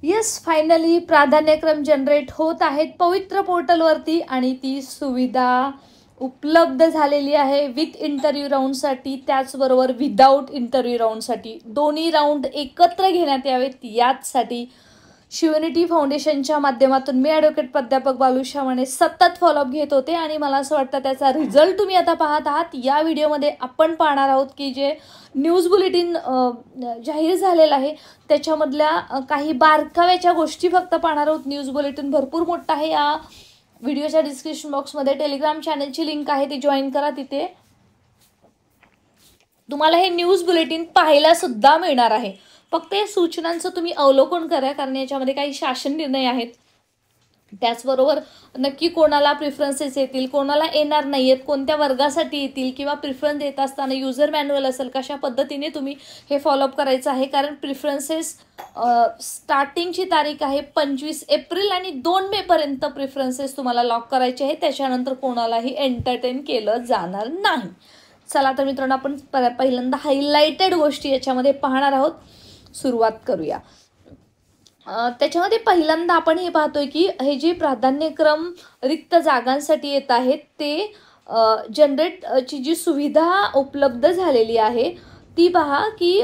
Yes, finally प्राधान्यक्रम generate होत आहेत पवित्र पोर्टलवरती आणि ती सुविधा उपलब्ध झालेली आहे विथ इंटरव्ह्यू राऊंडसाठी, त्याचबरोबर विदाऊट इंटरव्ह्यू राऊंडसाठी. दोन्ही राऊंड एकत्र घेण्यात यावेत याचसाठी शिवनिटी फाउंडेशनच्या माध्यमातून मी ॲडव्होकेट प्राध्यापक बालू शामाणे सतत फॉलोअप घेत होते आणि मला असं वाटतं त्याचा रिझल्ट तुम्ही आता पाहत आहात. या व्हिडिओमध्ये आपण पाहणार आहोत की जे न्यूज बुलेटिन जाहीर झालेलं आहे त्याच्यामधल्या काही बारकाव्याच्या गोष्टी फक्त पाहणार आहोत. न्यूज बुलेटिन भरपूर मोठा आहे. या व्हिडिओच्या डिस्क्रिप्शन बॉक्समध्ये टेलिग्राम चॅनलची लिंक आहे, ती जॉईन करा. तिथे तुम्हाला हे न्यूज बुलेटिन पाहायला सुद्धा मिळणार आहे. फक्त या सूचनांचं तुम्ही अवलोकन करा, कारण याच्यामध्ये काही शासन निर्णय आहेत. त्याचबरोबर नक्की कोणाला प्रिफरन्सेस येतील, कोणाला येणार नाही आहेत, कोणत्या वर्गासाठी येतील, किंवा प्रिफरन्स देत असताना युजर मॅन्युअल असेल, कशा पद्धतीने तुम्ही हे फॉलोअप करायचं आहे. कारण प्रिफरन्सेस स्टार्टिंगची तारीख आहे 25 एप्रिल आणि 2 मेपर्यंत प्रिफरन्सेस तुम्हाला लॉक करायचे आहे. त्याच्यानंतर कोणालाही एंटरटेन केलं जाणार नाही. चला तर मित्रांनो, आपण पहिल्यांदा हायलाइटेड गोष्टी याच्यामध्ये पाहणार आहोत. सुरुवात करूया. त्याच्यामध्ये पहिल्यांदा आपण हे पाहतोय की हे जे प्राधान्यक्रम रिक्त जागांसाठी येत आहेत ते जनरेटची जी सुविधा उपलब्ध झालेली आहे ती पहा की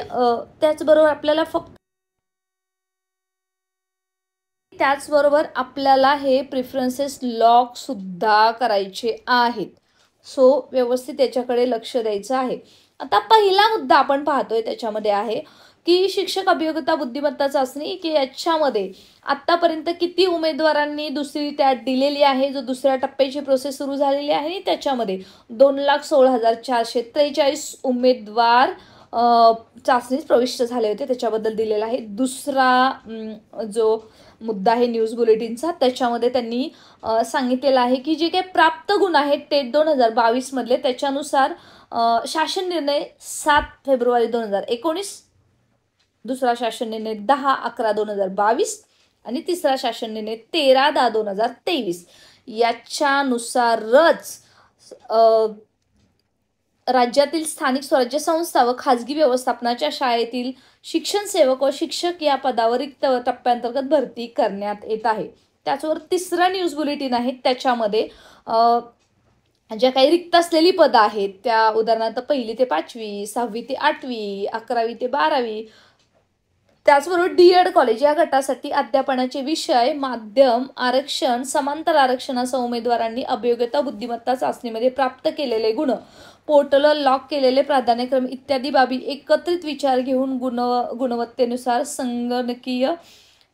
त्याचबरोबर आपल्याला हे प्रिफरन्सेस लॉक सुद्धा करायचे आहेत. सो व्यवस्थित त्याच्याकडे लक्ष द्यायचं आहे. आता पहिला मुद्दा आपण पाहतोय त्याच्यामध्ये आहे की शिक्षक अभियोग्यता बुद्धिमत्ता चाचणी, की याच्यामध्ये आत्तापर्यंत किती उमेदवारांनी दुसरी त्यात दिलेली आहे. जो दुसऱ्या टप्प्याची प्रोसेस सुरू झालेली आहे आणि त्याच्यामध्ये 2,16,443 उमेदवार चाचणीत प्रविष्ट झाले होते, त्याच्याबद्दल दिलेला आहे. दुसरा जो मुद्दा आहे न्यूज बुलेटिनचा, त्याच्यामध्ये त्यांनी सांगितलेलं आहे की जे काही प्राप्त गुण आहेत ते 2022 मधले, त्याच्यानुसार शासन निर्णय 7 फेब्रुवारी 2019, दुसरा शासन निर्णय 10/11/2022 आणि तिसरा शासन निर्णय 13/10/2023 याच्यानुसारच राज्यातील स्थानिक स्वराज्य संस्था व खाजगी व्यवस्थापनाच्या शाळेतील शिक्षण सेवक व शिक्षक या पदावर रिक्त टप्प्यांतर्गत भरती करण्यात येत आहे. त्याचबरोबर तिसरं न्यूज बुलेटिन आहे, त्याच्यामध्ये ज्या काही रिक्त असलेली पदं आहेत त्या उदाहरणार्थ 1ली ते 5वी, 6वी ते 8वी, 11वी ते 12वी, त्याचबरोबर D.Ed कॉलेज या गटासाठी अध्यापनाचे विषय, माध्यम, आरक्षण, समांतर आरक्षणासह उमेदवारांनी अभियोग्यता बुद्धिमत्ता चाचणीमध्ये प्राप्त केलेले गुण, पोर्टलवर लॉक केलेले प्राधान्यक्रम इत्यादी बाबी एकत्रित विचार घेऊन गुणवत्तेनुसार संगणकीय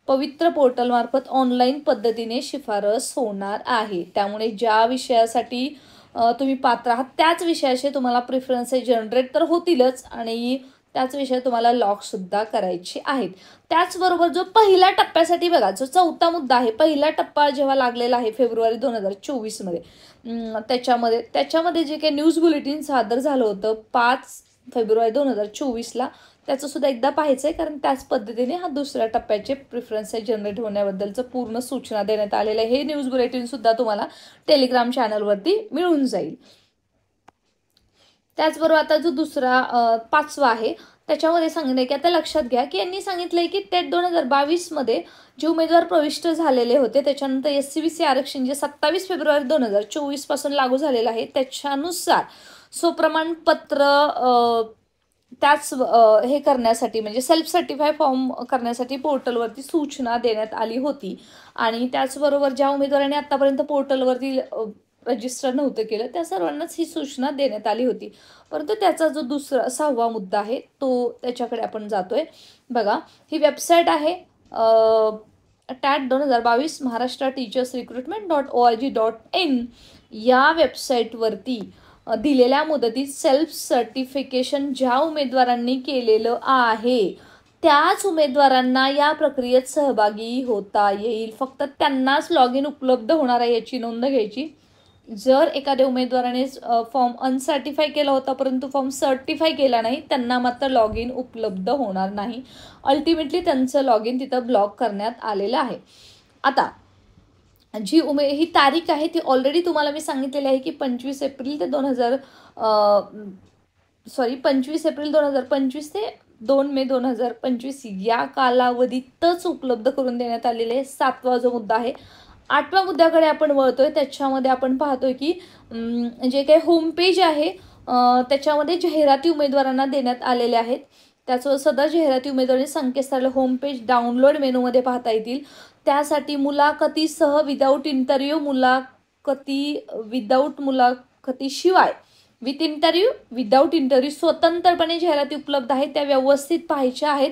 पवित्र पोर्टलमार्फत ऑनलाईन पद्धतीने शिफारस होणार आहे. त्यामुळे ज्या विषयासाठी तुम्ही पात्र आहात त्याच विषयाचे तुम्हाला प्रिफरन्सेस जनरेट तर होतीलच आणि त्याच विषय तुम्हाला लॉक सुद्धा करायचे आहेत. त्याचबरोबर जो पहिल्या टप्प्यासाठी बघा, जो चौथा मुद्दा आहे, पहिला टप्पा जेव्हा लागलेला आहे फेब्रुवारी 2024 मध्ये, त्याच्यामध्ये जे काही न्यूज बुलेटिन सादर झालं होतं 5 फेब्रुवारी 2024ला, त्याचं सुद्धा एकदा पाहायचं आहे, कारण त्याच पद्धतीने हा दुसऱ्या टप्प्याचे प्रिफरन्सेस जनरेट होण्याबद्दलचं पूर्ण सूचना देण्यात आलेल्या आहे. हे न्यूज बुलेटिन सुद्धा तुम्हाला टेलिग्राम चॅनलवरती मिळून जाईल. त्याचबरोबर आता जो दुसरा 5वा आहे त्याच्यामध्ये सांगितलं की आता लक्षात घ्या की यांनी सांगितलंय की टेट 2022 मध्ये जे उमेदवार प्रविष्ट झालेले होते त्याच्यानंतर SC-BC आरक्षण जे 27 फेब्रुवारी 2024 पासून लागू झालेलं आहे, त्याच्यानुसार स्वप्रमाणपत्र त्याच हे करण्यासाठी म्हणजे सेल्फ सर्टिफाय फॉर्म करण्यासाठी पोर्टलवरती सूचना देण्यात आली होती. आणि त्याचबरोबर ज्या उमेदवारांनी आतापर्यंत पोर्टलवरती रजिस्टर नव्हतं केलं त्या सर्वांनाच ही सूचना देण्यात आली होती. परंतु त्याचा जो दुसरा 6वा मुद्दा आहे तो त्याच्याकडे आपण जातोय. बघा, ही वेबसाईट आहे TAT 2022 महाराष्ट्र टीचर्स रिक्रुटमेंट.org.in. या वेबसाईटवरती दिलेल्या मुदतीत सेल्फ सर्टिफिकेशन ज्या उमेदवारांनी केलेलं आहे त्याच उमेदवारांना या प्रक्रियेत सहभागी होता येईल. फक्त त्यांनाच लॉग इन उपलब्ध होणार आहे याची नोंद घ्यायची. जर एखाद्या उमेदवाराने फॉर्म अनसर्टिफाय केला होता परंतु फॉर्म सर्टिफाय केला नाही, त्यांना मात्र लॉग इन उपलब्ध होणार नाही. अल्टिमेटली त्यांचं लॉग इन तिथं ब्लॉक करण्यात आलेलं आहे. आता जी ही तारीख आहे ती ऑलरेडी तुम्हाला मी सांगितलेली आहे की 25 एप्रिल 2025 ते 2 मे 2025 या कालावधीतच उपलब्ध करून देण्यात आलेले आहे. 7वा जो मुद्दा आहे. 8व्या मुद्द्याकडे आपण वळतोय. त्याच्यामध्ये आपण पाहतोय की जे काही होम पेज आहे त्याच्यामध्ये जाहिराती उमेदवारांना देण्यात आलेल्या आहेत. त्याचं सदर जाहिराती उमेदवारी संकेतस्थळाला होम पेज डाउनलोड मेनूमध्ये पाहता येतील. त्यासाठी मुलाखतीसह विदाऊट इंटरव्ह्यू, मुलाखतीशिवाय विथ इंटरव्ह्यू, विदाऊट इंटरव्ह्यू स्वतंत्रपणे जाहिराती उपलब्ध आहेत. त्या व्यवस्थित पाहायच्या आहेत,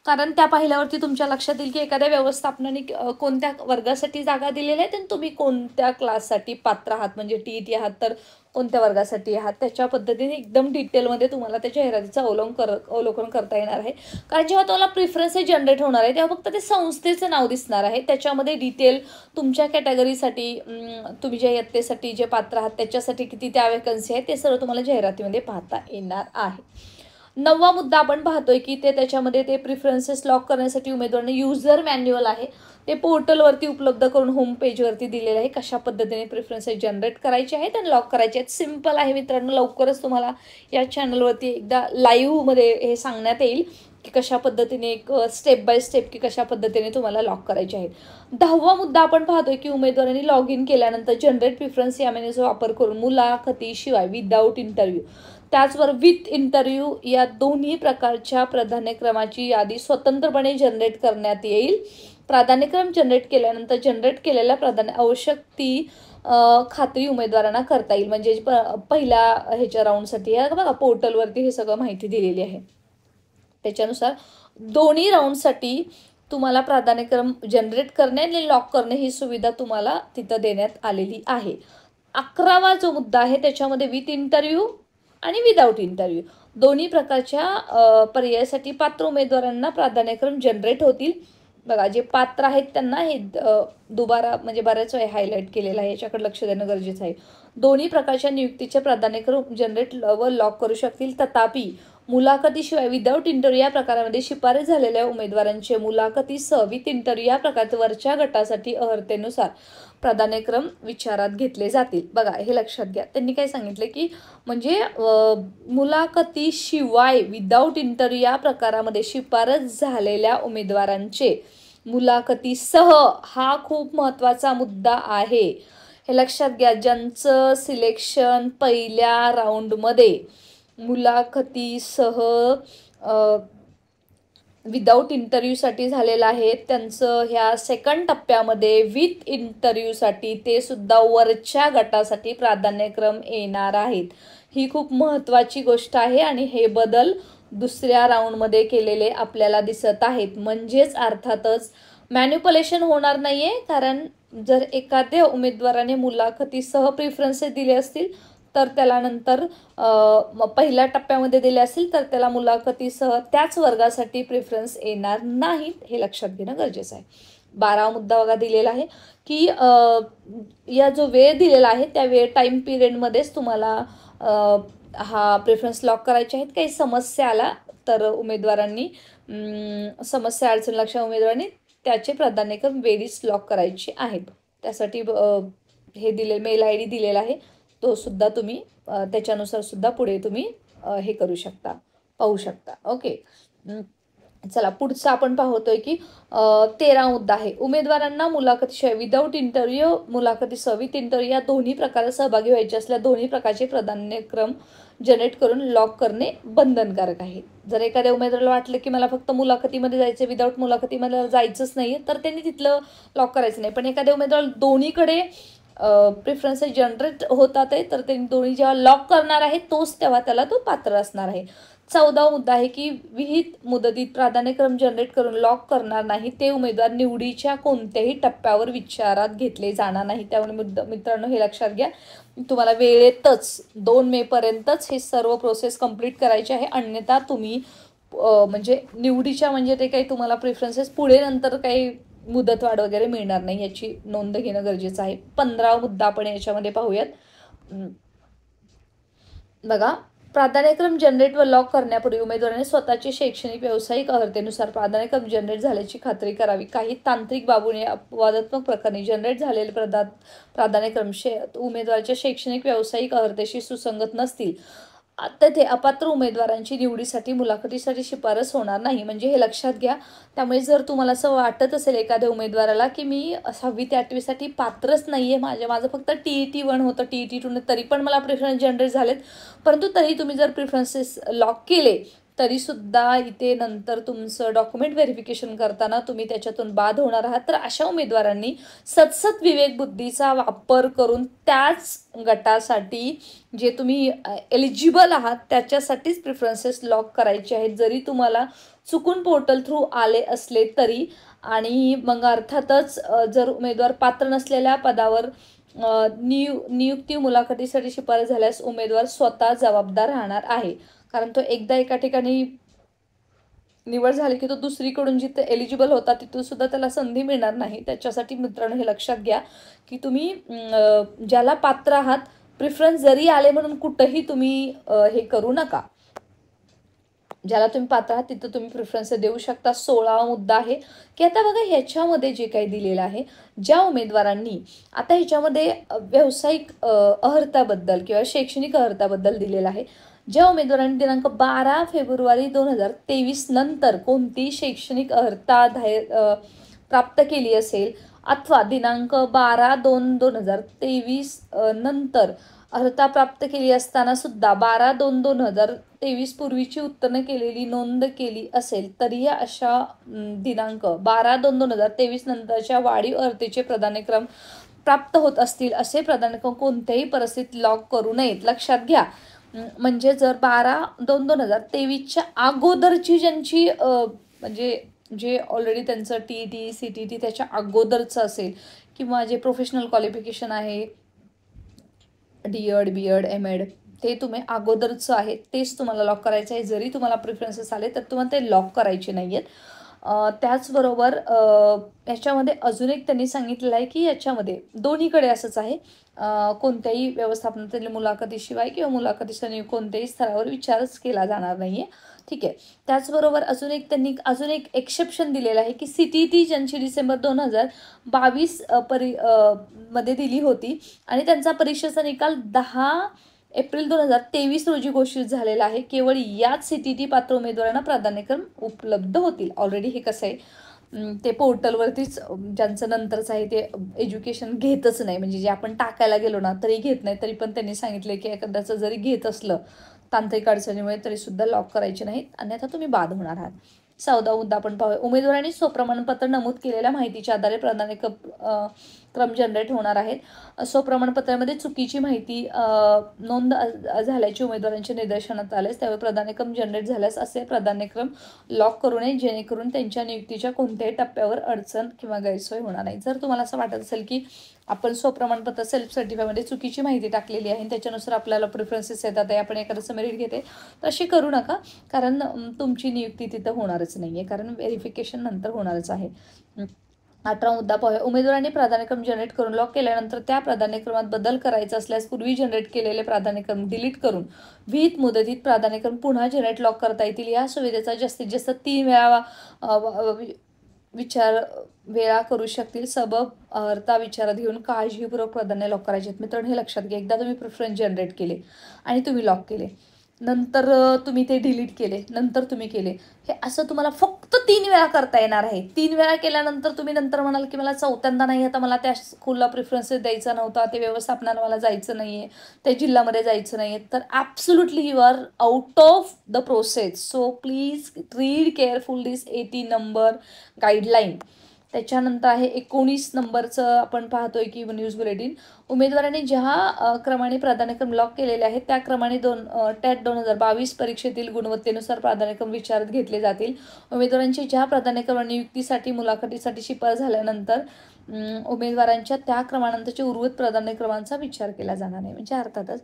कारण त्या पाहिल्यावरती तुमच्या लक्षात येईल की एखाद्या व्यवस्थापनाने कोणत्या वर्गासाठी जागा दिलेल्या आहेत आणि तुम्ही कोणत्या क्लाससाठी पात्र आहात, म्हणजे TET आहात तर कोणत्या वर्गासाठी आहात, त्याच्या पद्धतीने एकदम डिटेलमध्ये तुम्हाला त्या जाहिरातीचं अवलोकन करता येणार आहे. कारण जेव्हा तुम्हाला प्रिफरन्स जनरेट होणार आहे तेव्हा फक्त ते संस्थेचं नाव दिसणार आहे. त्याच्यामध्ये डिटेल तुमच्या कॅटेगरीसाठी, तुम्ही ज्या इयत्तेसाठी जे पात्र आहात त्याच्यासाठी किती त्या वॅकन्सी आहेत ते सर्व तुम्हाला जाहिरातीमध्ये पाहता येणार आहे. 9वा मुद्दा आपण पाहतोय की त्याच्यामध्ये ते प्रिफरन्सेस लॉक करण्यासाठी उमेदवारांना युजर मॅन्युअल आहे ते पोर्टलवरती उपलब्ध करून होम पेजवरती दिलेलं आहे. कशा पद्धतीने प्रिफरन्सेस जनरेट करायचे आहेत आणि लॉक करायचे आहेत. सिम्पल आहे मित्रांनो. लवकरच तुम्हाला या चॅनलवरती एकदा लाईव्हमध्ये हे सांगण्यात येईल की कशा पद्धतीने एक स्टेप बाय स्टेप की कशा पद्धतीने तुम्हाला लॉक करायचे आहेत. 10वा मुद्दा आपण पाहतोय की उमेदवारांनी लॉग इन केल्यानंतर जनरेट प्रिफरन्स या मेनूचा वापर करून मुलाखतीशिवाय विदाऊट इंटरव्ह्यू, त्याचवर विथ इंटरव्ह्यू या दोन्ही प्रकारच्या प्राधान्यक्रमाची यादी स्वतंत्रपणे जनरेट करण्यात येईल. प्राधान्यक्रम जनरेट केल्यानंतर जनरेट केलेल्या प्राधान्य आवश्यक ती खात्री उमेदवारांना करता येईल. म्हणजे पहिल्या ह्याच्या राऊंडसाठी बघा पोर्टलवरती हे सगळं माहिती दिलेली आहे. त्याच्यानुसार दोन्ही राऊंडसाठी तुम्हाला प्राधान्यक्रम जनरेट करणे आणि लॉक करणे ही सुविधा तुम्हाला तिथं देण्यात आलेली आहे. 11वा जो मुद्दा आहे त्याच्यामध्ये विथ इंटरव्ह्यू आणि विदाऊट इंटरव्ह्यू दोन्ही प्रकारच्या पर्यायासाठी पात्र उमेदवारांना प्राधान्यक्रम जनरेट होतील. बघा, जे पात्र आहेत त्यांना हे दुबारा म्हणजे बऱ्याच वेळा हायलाईट केलेलं आहे, याच्याकडे लक्ष देणं गरजेचं आहे. दोन्ही प्रकारच्या नियुक्तीचे प्राधान्यक्रम जनरेट व लॉक करू शकतील. तथापि मुलाखतीशिवाय विदाऊट इंटरव्ह्यू या प्रकारामध्ये शिफारस झालेल्या उमेदवारांचे मुलाखतीसह विथ इंटरव्ह्यू या प्रकारचे वरच्या गटासाठी अर्हतेनुसार प्राधान्यक्रम विचारात घेतले जातील. बघा, हे लक्षात घ्या. त्यांनी काय सांगितलं की म्हणजे मुलाखतीशिवाय विदाऊट इंटरव्ह्यू या प्रकारामध्ये शिफारस झालेल्या उमेदवारांचे मुलाखतीसह, हा खूप महत्त्वाचा मुद्दा आहे, हे लक्षात घ्या. ज्यांचं सिलेक्शन पहिल्या राऊंडमध्ये मुलाखतीसह विदाऊट इंटरव्ह्यूसाठी झालेलं आहे, त्यांचं ह्या सेकंड टप्प्यामध्ये विथ इंटरव्ह्यूसाठी ते सुद्धा वरच्या गटासाठी प्राधान्यक्रम येणार आहेत. ही खूप महत्त्वाची गोष्ट आहे आणि हे बदल दुसऱ्या राऊंडमध्ये केलेले आपल्याला दिसत आहेत. म्हणजेच अर्थातच मॅन्युप्युलेशन होणार नाही आहे, कारण जर एखाद्या उमेदवाराने मुलाखतीसह प्रिफरन्सेस दिले असतील तर त्याला नंतर पहिल्या टप्प्यामध्ये दिले असेल तर त्याला मुलाखतीसह त्याच वर्गासाठी प्रिफरन्स येणार नाहीत, हे लक्षात घेणं गरजेचं आहे. 12वा मुद्दा बघा दिलेला आहे की या जो वेळ दिलेला आहे त्या वेळ टाईम पिरियडमध्येच तुम्हाला हा प्रेफरन्स लॉक करायचे आहेत. काही समस्या आला तर उमेदवारांनी समस्या अडचण लक्षात उमेदवारांनी त्याचे प्राधान्यक्रम वेळीच लॉक करायचे आहेत. त्यासाठी हे मेल ID दिलेला आहे, तो सुद्धा तुम्ही त्याच्यानुसार सुद्धा पुढे तुम्ही हे करू शकता, पाहू शकता. ओके, चला पुढचा आपण पाहतोय की 13वा मुद्दा आहे. उमेदवारांना मुलाखतीशिवाय विदाऊट इंटरव्ह्यू, मुलाखतीसह विथ इंटरव्ह्यू या दोन्ही प्रकारात सहभागी व्हायचे असल्या दोन्ही प्रकारचे प्राधान्यक्रम जनरेट करून लॉक करणे बंधनकारक आहे. जर एखाद्या उमेदवाराला वाटलं की मला फक्त मुलाखतीमध्ये जायचं, विदाऊट मुलाखतीमध्ये जायचंच नाही, तर त्यांनी तिथलं लॉक करायचं नाही. पण एखाद्या उमेदवाराला दोन्हीकडे प्रिफरन्सेस जनरेट होतात आहे तर त्यांनी दोन्ही जेव्हा लॉक करणार आहे तोच तेव्हा त्याला तो पात्र असणार आहे. 14वा मुद्दा आहे की विहित मुदतीत प्राधान्यक्रम जनरेट करून लॉक करणार नाही ते उमेदवार निवडीच्या कोणत्याही टप्प्यावर विचारात घेतले जाणार नाही. त्यामुळे मित्रांनो हे लक्षात घ्या, तुम्हाला वेळेतच 2 मेपर्यंतच हे सर्व प्रोसेस कंप्लीट करायची आहे. अन्यथा तुम्ही म्हणजे निवडीच्या म्हणजे ते काही तुम्हाला प्रिफरन्सेस पुढे नंतर काही मुदतवाढ वगैरे मिळणार नाही, याची नोंद घेणं गरजेचं आहे. 15वा मुद्दा आपण याच्यामध्ये पाहूयात. बघा, प्राधान्यक्रम जनरेट व लॉक करण्यापूर्वी उमेदवाराने स्वतःचे शैक्षणिक व्यावसायिक अर्हतेनुसार प्राधान्यक्रम जनरेट झाल्याची खात्री करावी. काही तांत्रिक बाबूने अपवादात्मक प्रकारे जनरेट झालेले प्राधान्यक्रम उमेदवाराच्या शैक्षणिक व्यावसायिक अर्हतेशी सुसंगत नसतील तेथे अपात्र उमेदवारांची निवडीसाठी मुलाखतीसाठी शिफारस होणार नाही, म्हणजे हे लक्षात घ्या. त्यामुळे जर तुम्हाला असं वाटत असेल एखाद्या उमेदवाराला की मी 6वी ते 8वीसाठी पात्रच नाही आहे, माझं फक्त TET-1 होतं, TET-2 तरी पण मला प्रेफरन्स जनरेट झालेत, परंतु तरी तुम्ही जर प्रेफरन्सेस लॉक केले तरीसुद्धा इथे नंतर तुमचं डॉक्युमेंट व्हेरिफिकेशन करताना तुम्ही त्याच्यातून बाद होणार आहात. तर अशा उमेदवारांनी सतसत विवेकबुद्धीचा वापर करून त्याच गटासाठी जे तुम्ही एलिजिबल आहात त्याच्यासाठीच प्रिफरन्सेस लॉक करायचे आहेत, जरी तुम्हाला चुकून पोर्टल थ्रू आले असले तरी. आणि मग अर्थातच जर उमेदवार पात्र नसलेल्या पदावर नियुक्ती मुलाखतीसाठी शिफारस झाल्यास उमेदवार स्वतः जबाबदार राहणार आहे, कारण तो एकदा एका ठिकाणी निवड झाली की तो दुसरीकडून जिथे एलिजिबल होता तिथून सुद्धा त्याला संधी मिळणार नाही. त्याच्यासाठी मित्रांनो हे लक्षात घ्या की तुम्ही ज्याला पात्र आहात प्रिफरन्स जरी आले म्हणून कुठंही तुम्ही हे करू नका. ज्याला तुम्ही पात्र आहात तिथं तुम्ही प्रिफरन्स देऊ शकता. 16वा मुद्दा आहे की आता बघा ह्याच्यामध्ये जे काही दिलेलं आहे, ज्या उमेदवारांनी आता ह्याच्यामध्ये व्यावसायिक अर्हताबद्दल किंवा शैक्षणिक अर्हताबद्दल दिलेलं आहे, ज्या उमेदवारांनी दिनांक 12 फेब्रुवारी 2023 नंतर कोणती शैक्षणिक अर्हता प्राप्त केली असेल अथवा दिनांक 12/2/2023 नंतर अर्हता प्राप्त केली असताना सुद्धा 12/2/2023 पूर्वीची उत्तीर्ण केलेली नोंद केली असेल तरी अशा दिनांक 12/2/2023 नंतरच्या वाढीव अर्हतेचे प्राधान्यक्रम प्राप्त होत असतील असे प्राधान्यक्रम कोणत्याही परिस्थितीत लॉक करू नयेत. लक्षात घ्या, म्हणजे जर 12/2/2023च्या अगोदरची ज्यांची म्हणजे जे ऑलरेडी त्यांचं TET CTT त्याच्या अगोदरचं असेल किंवा जे प्रोफेशनल क्वालिफिकेशन आहे DED BEd MEd ते तुम्ही अगोदरचं आहे तेच तुम्हाला लॉक करायचं आहे. जरी तुम्हाला प्रिफरन्सेस आले तर तुम्हाला ते लॉक करायचे नाही आहेत. त्याचबरोबर याच्यामध्ये अजून एक त्यांनी सांगितलेलं आहे की याच्यामध्ये दोन्हीकडे असंच आहे, कोणत्याही व्यवस्थापनातील मुलाखतीशिवाय किंवा मुलाखतीशिवाय कोणत्याही स्तरावर विचारच केला जाणार नाही आहे. ठीक आहे. त्याचबरोबर त्यांनी अजून एक एक्सेप्शन दिलेलं आहे की CTT ज्यांची डिसेंबर 2022 मध्ये दिली होती आणि त्यांचा परीक्षेचा निकाल 10 एप्रिल 2023 रोजी घोषित झालेला आहे, केवळ याच CTT पात्र उमेदवारांना प्राधान्यक्रम उपलब्ध होतील. ऑलरेडी हे कसं आहे ते पोर्टलवरतीच ज्यांचं नंतरच आहे ते एज्युकेशन घेतच नाही, म्हणजे जे आपण टाकायला गेलो ना तरी घेत नाही. तरी पण त्यांनी सांगितले की एखाद्याचं जरी घेत असलं तांत्रिक अडचणीमुळे तरीसुद्धा लॉक करायचे नाहीत, अन्यथा तुम्ही बाद होणार आहात. 14वा मुद्दा आपण पाहूया. उमेदवारांनी स्वप्रमाणपत्र नमूद केलेल्या माहितीच्या आधारे प्राधान्यक्रम जनरेट होणार आहेत. स्वप्रमाणपत्रामध्ये चुकीची माहिती नोंद झाल्याची उमेदवारांच्या निदर्शनात आल्यास त्यावेळी प्राधान्यक्रम जनरेट झाल्यास असे प्राधान्यक्रम लॉक करू नये, जेणेकरून त्यांच्या नियुक्तीच्या कोणत्याही टप्प्यावर अडचण किंवा गैरसोय होणार नाही. जर तुम्हाला असं वाटत असेल की आपण स्वप्रमाणपत्र सेल्फ सर्टिफायमध्ये चुकीची माहिती टाकलेली आहे त्याच्यानुसार आपल्याला प्रिफरन्सेस येतात आहे, आपण एखादं मेरिट घेते, तर अशी करू नका, कारण तुमची नियुक्ती तिथं होणारच नाही आहे, कारण व्हेरिफिकेशन नंतर होणारच आहे. 18वा मुद्दा पाहूया. उमेदवारांनी प्राधान्यक्रम जनरेट करून लॉक केल्यानंतर त्या प्राधान्यक्रमात बदल करायचा असल्यास पूर्वी जनरेट केलेले प्राधान्यक्रम डिलीट करून विहित मुदतीत प्राधान्यक्रम पुन्हा जनरेट लॉक करता येतील. या सुविधेचा जास्तीत जास्त 3 वेळा करू शकतील. सबब अर्हता विचारात घेऊन काळजीपूर्वक प्राधान्य लॉक करायचे आहेत. मित्रांनो हे लक्षात घ्या, एकदा तुम्ही प्रिफरन्स जनरेट केले आणि तुम्ही लॉक केले, नंतर तुम्ही ते डिलीट केले, नंतर तुम्ही केले, हे असं तुम्हाला फक्त 3 वेळा करता येणार आहे. 3 वेळा केल्यानंतर तुम्ही नंतर म्हणाल की मला चौथ्यांदा नाही, आता मला त्या स्कूलला प्रिफरन्सेस द्यायचा नव्हता, ते व्यवस्थापनाला मला जायचं नाही आहे, त्या जिल्ह्यामध्ये जायचं नाही आहे, तर absolutely you are out of the process. So please read careful this 18 number guideline. त्याच्यानंतर आहे 19 नंबरचं आपण पाहतोय की न्यूज बुलेटिन. उमेदवारांनी ज्या क्रमाने प्राधान्यक्रम लॉक केलेले आहेत त्या क्रमाने TET 2022 परीक्षेतील गुणवत्तेनुसार प्राधान्यक्रम विचारात घेतले जातील. उमेदवारांची ज्या प्राधान्यक्रम नियुक्तीसाठी मुलाखतीसाठी शिफारस झाल्यानंतर उमेदवारांच्या त्या क्रमानंतरच्या उर्वरित प्राधान्यक्रमांचा विचार केला जाणार नाही. म्हणजे अर्थातच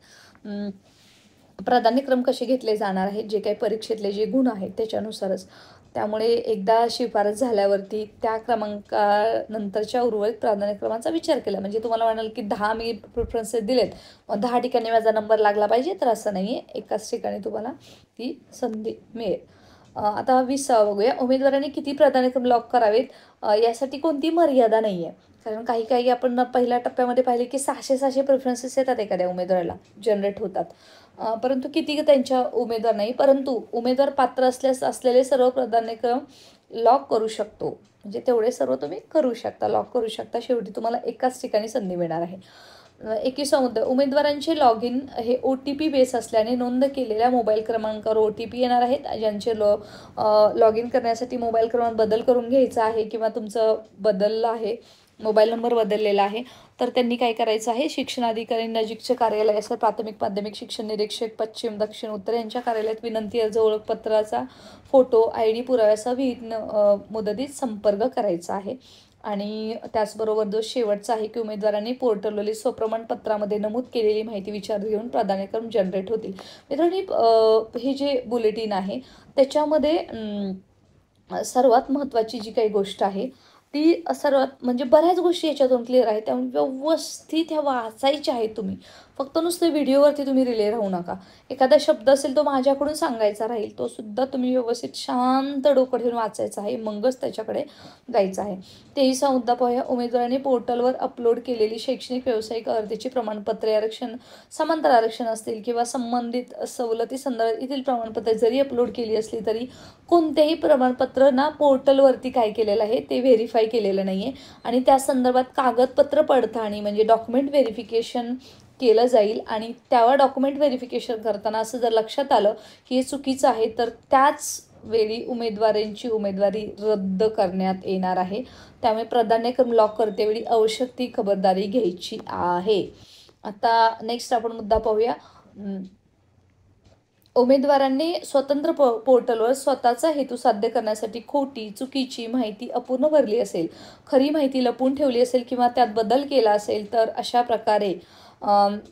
प्राधान्यक्रम कसे घेतले जाणार आहेत, जे काही परीक्षेतले जे गुण आहेत त्याच्यानुसारच. त्यामुळे एकदा शिफारस झाल्यावरती त्या क्रमांकानंतरच्या उर्वरित प्राधान्यक्रमांचा विचार केला, म्हणजे तुम्हाला म्हणाल की 10 मी प्रिफरन्सेस दिलेत, 10 ठिकाणी माझा नंबर लागला पाहिजे, तर असं नाही आहे, एकाच ठिकाणी तुम्हाला ती संधी मिळेल. आता 20वा बघूया. उमेदवारांनी किती प्राधान्यक्रम लॉक करावेत यासाठी कोणती मर्यादा नाही आहे. कारण काही काही आपण पहिल्या टप्प्यामध्ये पाहिले की 600 प्रेफरन्सेस येतात एखाद्या उमेदवाराला, जनरेट होतात. परंतु किती त्यांच्या उमेदवार नाही, परंतु उमेदवार पात्र असलेले सर्व प्राधान्यक्रम लॉक करू शकतो. म्हणजे तेवढे सर्व तुम्ही करू शकता, लॉक करू शकता. शेवटी तुम्हाला एकाच ठिकाणी संधी मिळणार आहे. 21वा मुद्दा, उमेदवारांचे लॉग इन हे OTP बेस असल्याने नोंद केलेल्या मोबाईल क्रमांकावर OTP येणार आहेत. ज्यांचे लॉग इन करण्यासाठी मोबाईल क्रमांक बदल करून घ्यायचा आहे किंवा तुमचं बदललं आहे, मोबाईल नंबर बदललेला आहे, तर त्यांनी काय करायचं आहे, शिक्षणाधिकारी नजीकचे कार्यालय असेल, प्राथमिक माध्यमिक शिक्षण निरीक्षक पश्चिम दक्षिण उत्तर यांच्या कार्यालयात विनंती अर्ज ओळखपत्राचा फोटो ID पुराव्यासह विहित मुदतीत संपर्क करायचा आहे. आणि त्याचबरोबर जो शेवटचा आहे की उमेदवारांनी पोर्टलवरील स्वप्रमाणपत्रामध्ये नमूद केलेली माहिती विचारात घेऊन प्राधान्यक्रम जनरेट होतील. मित्रांनो, हे जे बुलेटिन आहे त्याच्यामध्ये सर्वात महत्त्वाची जी काही गोष्ट आहे ती सर्वात म्हणजे बऱ्याच गोष्टी याच्यातून क्लिअर आहेत, त्यामुळे व्यवस्थित ह्या वाचायच्या आहेत तुम्ही. फक्त नुसतं व्हिडिओवरती तुम्ही रिले राहू नका. एखादा शब्द असेल तो माझ्याकडून सांगायचा राहील, तो सुद्धा तुम्ही व्यवस्थित शांत डोकं ठेवून वाचायचा आहे, मगच त्याच्याकडे जायचं आहे. 23वा मुद्दा पाहूया, उमेदवारांनी पोर्टलवर अपलोड केलेली शैक्षणिक व्यावसायिक अर्हतेची प्रमाणपत्रे, आरक्षण समांतर आरक्षण असतील किंवा संबंधित सवलती संदर्भात येथील प्रमाणपत्रे जरी अपलोड केली असली तरी कोणत्याही प्रमाणपत्र ना पोर्टलवरती काय केलेलं आहे ते व्हेरीफाय केलेलं नाही आहे आणि त्या संदर्भात कागदपत्र पडताळणी म्हणजे डॉक्युमेंट व्हेरिफिकेशन केलं जाईल. आणि त्यावर डॉक्युमेंट व्हेरिफिकेशन करताना असं जर लक्षात आलं की हे चुकीचं आहे तर त्याच वेळी उमेदवारांची उमेदवारी रद्द करण्यात येणार आहे. त्यामुळे प्राधान्यक्रम लॉक करतेवेळी आवश्यक ती खबरदारी घ्यायची आहे. आता नेक्स्ट आपण मुद्दा पाहूया. उमेदवारांनी स्वतंत्र पोर्टलवर स्वतःचा हेतू साध्य करण्यासाठी खोटी चुकीची माहिती अपूर्ण भरली असेल, खरी माहिती लपवून ठेवली असेल किंवा त्यात बदल केला असेल तर अशा प्रकारे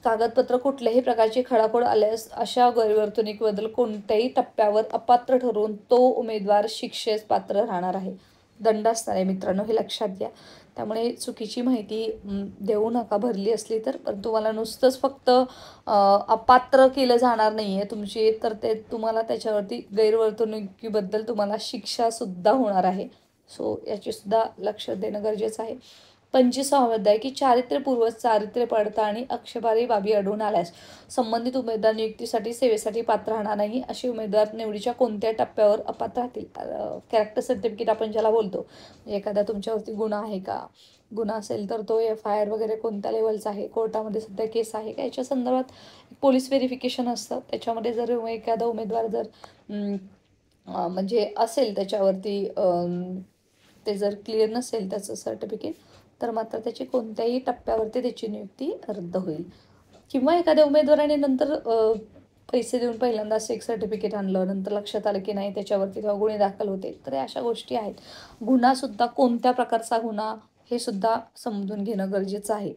कागदपत्र कुठल्याही प्रकारची खडाखोड आल्यास अशा गैरवर्तणूक बदल कोणत्याही टप्प्यावर अपात्र ठरवून तो उमेदवार शिक्षेस पात्र राहणार आहे, दंड असणार आहे. मित्रांनो, हे लक्षात घ्या. त्यामुळे चुकीची माहिती देऊ नका भरली असली तर. पण तुम्हाला नुसतंच फक्त अपात्र केलं जाणार नाही आहे तुमची, तर ते तुम्हाला त्याच्यावरती गैरवर्तणुकीबद्दल तुम्हाला शिक्षासुद्धा होणार आहे. सो याचीसुद्धा लक्ष देणं गरजेचं आहे. 25वा मुद्दा आहे की चारित्र्य पडताळणी आक्षेपार्ह बाबी आढळून आल्यास संबंधित उमेदवार नियुक्तीसाठी सेवेसाठी पात्र राहणार नाही. असे उमेदवार निवडीच्या कोणत्या टप्प्यावर अपात्र राहतील. कॅरेक्टर सर्टिफिकेट आपण ज्याला बोलतो, एखादा तुमच्यावरती गुन्हा आहे का, गुन्हा असेल तर तो FIR वगैरे कोणत्या लेवलचा आहे, कोर्टामध्ये सध्या केस आहे का, याच्या संदर्भात पोलीस व्हेरिफिकेशन असतं. त्याच्यामध्ये जर एखादा उमेदवार जर म्हणजे असेल त्याच्यावरती ते जर क्लिअर नसेल त्याचं सर्टिफिकेट तर मात्र त्याची कोणत्याही टप्प्यावरती त्याची नियुक्ती रद्द होईल. किंवा एखाद्या उमेदवाराने नंतर पैसे देऊन पहिल्यांदा एक सर्टिफिकेट आणलं, नंतर लक्षात आलं की नाही त्याच्यावरती तेव्हा गुन्हे दाखल होते. तर अशा गोष्टी आहेत. गुन्हासुद्धा कोणत्या प्रकारचा गुन्हा हे सुद्धा समजून घेणं गरजेचं आहे.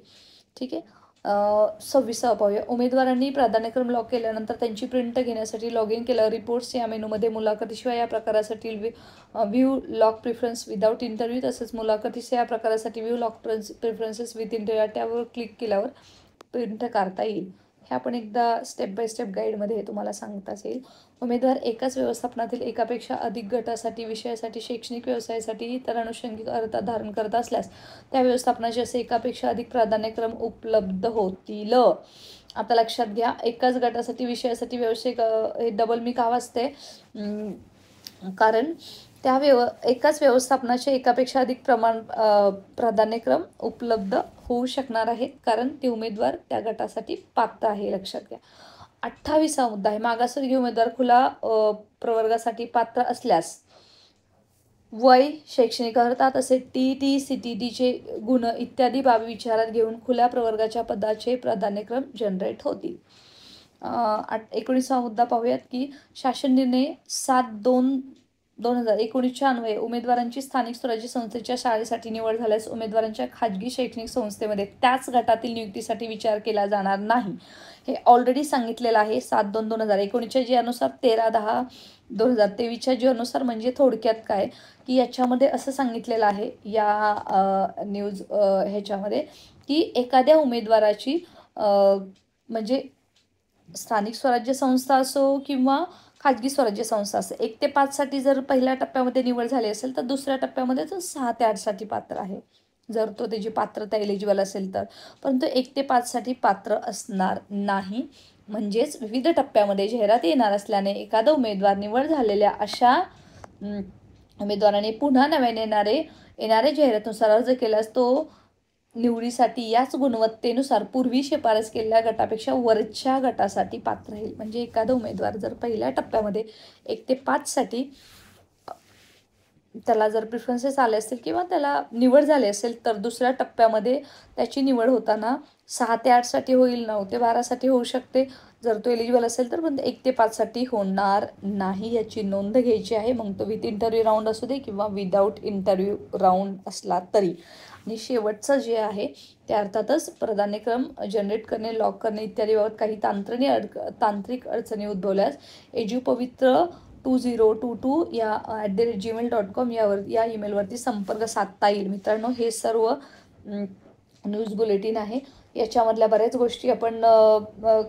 ठीक आहे. 26वा पाहूया. उमेदवारांनी प्राधान्यक्रम लॉक केल्यानंतर त्यांची प्रिंट घेण्यासाठी लॉग इन केल्यावर रिपोर्ट्स या मेनूमध्ये मुलाखतीशिवाय या प्रकारासाठी view lock preference without interview तसेच मुलाखतीशिवाय या प्रकारासाठी view lock preferences with interview त्यावर क्लिक केल्यावर प्रिंट काढता येईल. हे आपण एकदा स्टेप बाय स्टेप गाईडमध्ये हे तुम्हाला सांगताच येईल. उमेदवार एकाच व्यवस्थापनातील एकापेक्षा अधिक गटासाठी विषयासाठी शैक्षणिक व्यवसायासाठी इतर अनुषंगिक अर्थ धारण करत असल्यास त्या व्यवस्थापनाचे असे एकापेक्षा अधिक प्राधान्यक्रम उपलब्ध होतील. आता लक्षात घ्या, एकाच गटासाठी विषयासाठी व्यावसायिक हे डबल मी का वाचते, कारण त्या एकाच व्यवस्थापनाचे एकापेक्षा अधिक प्राधान्यक्रम उपलब्ध होऊ शकणार आहेत कारण ते उमेदवार त्या गटासाठी पात्र आहे. लक्षात घ्या. 28वा मुद्दा आहे. मागासवर्गीय उमेदवार खुला प्रवर्गासाठी पात्र असल्यास वय, शैक्षणिक अर्हता तसेच TET CTTचे गुण इत्यादी बाबी विचारात घेऊन खुल्या प्रवर्गाच्या पदाचे प्राधान्यक्रम जनरेट होतील. 19वा मुद्दा पाहूयात की शासन निर्णय 7/2/2019च्या अन्वये उमेदवारांची स्थानिक स्वराज्य संस्थेच्या शाळेसाठी निवड झाल्यास उमेदवारांच्या खाजगी शैक्षणिक संस्थेमध्ये त्याच गटातील नियुक्तीसाठी विचार केला जाणार नाही. हे ऑलरेडी सांगितलेलं आहे 7/2/2019च्या जी अनुसार 13/10/2023च्या जी अनुसार. म्हणजे थोडक्यात काय की याच्यामध्ये असं सांगितलेलं आहे या न्यूज ह्याच्यामध्ये की एखाद्या उमेदवाराची म्हणजे स्थानिक स्वराज्य संस्था असो किंवा खाजगी स्वराज्य संस्था असते 1 ते 5 साठी जर पहिल्या टप्प्यामध्ये निवड झाली असेल तर दुसऱ्या टप्प्यामध्ये तो 6 ते 8 साठी पात्र आहे. जर तो त्याची पात्रता एलिजिबल असेल तर, परंतु 1 ते 5साठी पात्र असणार नाही. म्हणजेच विविध टप्प्यामध्ये जाहिरात येणार असल्याने एखादा उमेदवार निवड झालेल्या अशा उमेदवाराने पुन्हा नव्याने येणाऱ्या जाहिरातीनुसार अर्ज केल्यास तो निवडीसाठी याच गुणवत्तेनुसार पूर्वी शिफारस केलेल्या गटापेक्षा वरच्या गटासाठी पात्र राहील. म्हणजे एखादा उमेदवार जर पहिल्या टप्प्यामध्ये 1 ते 5साठी त्याला जर प्रिफरन्सेस आले असतील किंवा त्याला निवड झाली असेल तर दुसऱ्या टप्प्यामध्ये त्याची निवड होताना 6 ते 8साठी होईल, 9 ते 12साठी होऊ शकते जर तो एलिजिबल असेल तर, पण 1 ते 5साठी होणार नाही याची नोंद घ्यायची आहे. मग तो विथ इंटरव्ह्यू राऊंड असू दे किंवा विदाऊट इंटरव्ह्यू राऊंड असला तरी. आणि शेवटचं जे आहे ते अर्थातच प्राधान्यक्रम जनरेट करणे, लॉक करणे इत्यादीबाबत काही तांत्रिक अडचणी उद्भवल्यास एज्युपवित्र 2022 या @gmail.com या ईमेलवरती संपर्क साधता येईल. मित्रांनो, हे सर्व न्यूज बुलेटिन आहे. याच्यामधल्या बऱ्याच गोष्टी आपण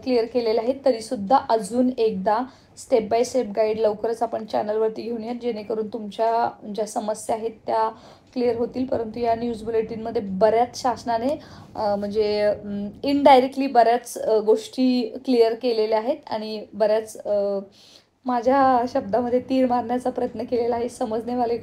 क्लिअर केलेल्या आहेत. तरीसुद्धा अजून एकदा स्टेप बाय स्टेप गाईड लवकरच आपण चॅनलवरती घेऊन येत, जेणेकरून तुमच्या ज्या समस्या आहेत त्या क्लिअर होतील. परंतु या न्यूज बुलेटिनमध्ये बऱ्याच शासनाने म्हणजे इनडायरेक्टली बऱ्याच गोष्टी क्लिअर केलेल्या आहेत आणि बऱ्याच माझ्या शब्दामध्ये तीर मारण्याचा प्रयत्न केलेला आहे. समजने वाले